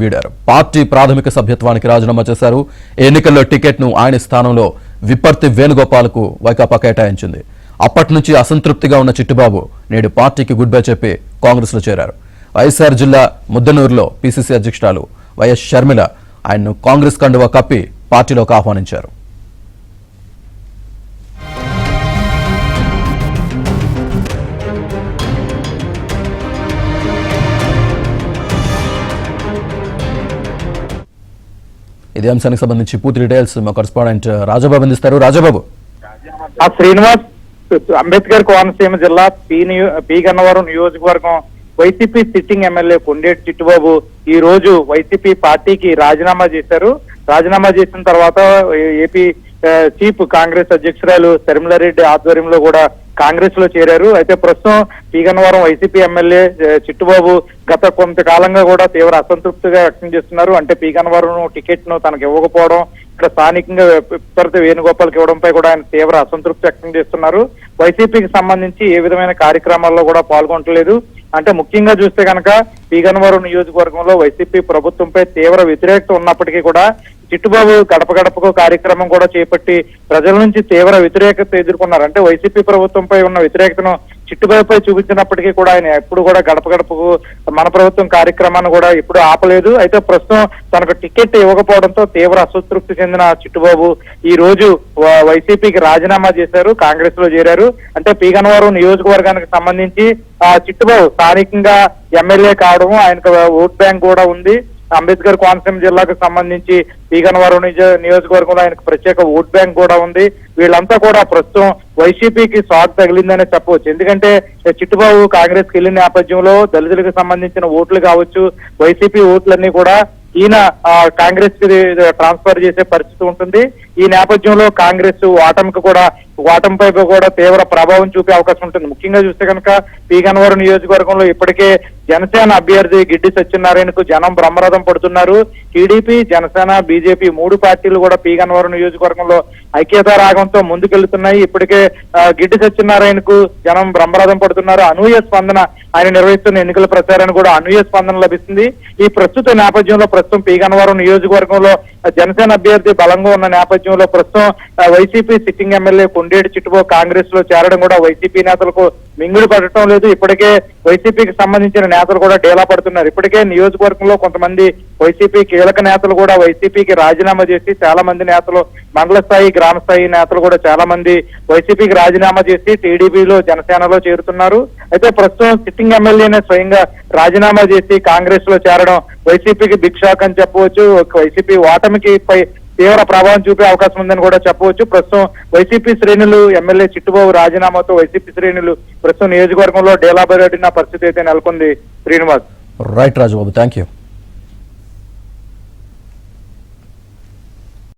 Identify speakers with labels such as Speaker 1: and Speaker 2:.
Speaker 1: వీడారు. Party ప్రాథమిక సభ్యత్వానికి రాజీనామా చేశారు. ఎన్నికల్లో టికెట్ను ఆయన స్థానంలో విప్పర్తి వేణుగోపాల్కు వైకాపా కేటాయించింది. అప్పటి నుంచి అసంతృప్తిగా ఉన్న చిట్టిబాబు నేడు పార్టీకి గుడ్ బై చెప్పి కాంగ్రెస్లో చేరారు. వైఎస్ఆర్ జిల్లా ముద్దనూరులో పీసీసీ అధ్యక్షురాలు వైఎస్ షర్మిల ఆయన్ను కాంగ్రెస్ కండువా కప్పి పార్టీలోకి ఆహ్వానించారు. ఇదే అంశానికి సంబంధించి పూర్తి డీటెయిల్స్ మా కరెస్పాండెంట్ రాజాబాబు అందిస్తారు. రాజాబాబు.
Speaker 2: శ్రీనివాస్, అంబేద్కర్ కోనసీమ జిల్లా పి గన్నవరం నియోజకవర్గం YCP sitting MLA Kondeti Chittibabu ఈ రోజు వైసీపీ పార్టీకి రాజీనామా చేశారు. రాజీనామా చేసిన తర్వాత ఏపీ చీఫ్ కాంగ్రెస్ అధ్యక్షురాలు శర్మిలారెడ్డి ఆధ్వర్యంలో కూడా కాంగ్రెస్ లో చేరారు. అయితే ప్రస్తుతం P Gannavaram YCP MLA Chittibabu గత కొంతకాలంగా కూడా తీవ్ర అసంతృప్తిగా వ్యక్తం చేస్తున్నారు. అంటే పి గన్నవరం టికెట్ ను తనకు ఇవ్వకపోవడం, ఇక్కడ స్థానికంగా విప్పర్తి వేణుగోపాల్కి ఇవ్వడంపై కూడా ఆయన తీవ్ర అసంతృప్తి వ్యక్తం చేస్తున్నారు. వైసీపీకి సంబంధించి ఏ విధమైన కార్యక్రమాల్లో కూడా పాల్గొనట్లేదు. అంటే ముఖ్యంగా చూస్తే కనుక పి గన్నవరం నియోజకవర్గంలో వైసీపీ ప్రభుత్వంపై తీవ్ర వ్యతిరేకత ఉన్నప్పటికీ కూడా చిట్టిబాబు గడప గడపకు కార్యక్రమం కూడా చేపట్టి ప్రజల నుంచి తీవ్ర వ్యతిరేకత ఎదుర్కొన్నారు. అంటే వైసీపీ ప్రభుత్వంపై ఉన్న వ్యతిరేకతను చిట్టిబాబుపై చూపించినప్పటికీ కూడా ఆయన ఎప్పుడు కూడా గడప గడపకు మన ప్రభుత్వం కార్యక్రమాన్ని కూడా ఎప్పుడు ఆపలేదు. అయితే ప్రస్తుతం తనకు టికెట్ ఇవ్వకపోవడంతో తీవ్ర అసంతృప్తి చెందిన చిట్టిబాబు ఈ రోజు వైసీపీకి రాజీనామా చేశారు, కాంగ్రెస్ లో చేరారు. అంటే పి గన్నవరం నియోజకవర్గానికి సంబంధించి చిట్టిబాబు స్థానికంగా ఎమ్మెల్యే కావడం, ఆయనకు ఓట్ బ్యాంక్ కూడా ఉంది. అంబేద్కర్ కోనసీమ జిల్లాకు సంబంధించి పి గన్నవరం నియోజకవర్గంలో ఆయనకు ప్రత్యేక ఓట్ బ్యాంక్ కూడా ఉంది. వీళ్ళంతా కూడా ప్రస్తుతం వైసీపీకి షాక్ తగిలిందనే చెప్పవచ్చు. ఎందుకంటే చిట్టిబాబు కాంగ్రెస్ కి వెళ్ళిన నేపథ్యంలో దళితులకు సంబంధించిన ఓట్లు కావచ్చు, వైసీపీ ఓట్లన్నీ కూడా ఈయన కాంగ్రెస్ కి ట్రాన్స్ఫర్ చేసే పరిస్థితి ఉంటుంది. ఈ నేపథ్యంలో కాంగ్రెస్ ఓటమిపై కూడా తీవ్ర ప్రభావం చూపే అవకాశం ఉంటుంది. ముఖ్యంగా చూస్తే కనుక పి గన్నవరం నియోజకవర్గంలో ఇప్పటికే జనసేన అభ్యర్థి గిడ్డి సత్యనారాయణకు జనం బ్రహ్మరథం పడుతున్నారు. టీడీపీ, జనసేన, బీజేపీ మూడు పార్టీలు కూడా పి గన్నవరం నియోజకవర్గంలో ఐక్యతా రాగంతో ముందుకెళ్తున్నాయి. ఇప్పటికే గిడ్డి సత్యనారాయణకు జనం బ్రహ్మరథం పడుతున్నారు. అనూహ్య స్పందన, ఆయన నిర్వహిస్తున్న ఎన్నికల ప్రచారానికి కూడా అనూహ్య స్పందన లభిస్తుంది. ఈ ప్రస్తుత నేపథ్యంలో ప్రస్తుతం పి గన్నవరం నియోజకవర్గంలో జనసేన అభ్యర్థి బలంగా ఉన్న నేపథ్యంలో ప్రస్తుతం YCP sitting MLA Kondeti Chittibabu Congress లో చేరడం కూడా వైసీపీ నేతలకు మింగుడు పడటం లేదు. ఇప్పటికే వైసీపీకి సంబంధించిన నేతలు కూడా డేలా పడుతున్నారు. ఇప్పటికే నియోజకవర్గంలో కొంతమంది వైసీపీ కీలక నేతలు కూడా వైసీపీకి రాజీనామా చేసి, చాలా మంది నేతలు మండల స్థాయి, గ్రామ స్థాయి నేతలు కూడా చాలా మంది వైసీపీకి రాజీనామా చేసి టీడీపీలో, జనసేనలో చేరుతున్నారు. అయితే ప్రస్తుతం సిట్టింగ్ ఎమ్మెల్యేనే స్వయంగా రాజీనామా చేసి కాంగ్రెస్ లో చేరడం వైసీపీకి బిగ్ షాక్ అని చెప్పవచ్చు. వైసీపీ ఓటమికి పై తీవ్ర ప్రభావం చూపే అవకాశం ఉందని కూడా చెప్పవచ్చు. ప్రస్తుతం వైసీపీ శ్రేణులు ఎమ్మెల్యే చిట్టిబాబు రాజీనామాతో వైసీపీ శ్రేణులు ప్రస్తుతం నియోజకవర్గంలో డేలా బయటపడిన పరిస్థితి అయితే నెలకొంది. Srinivas.
Speaker 1: Right Rajababu, thank you.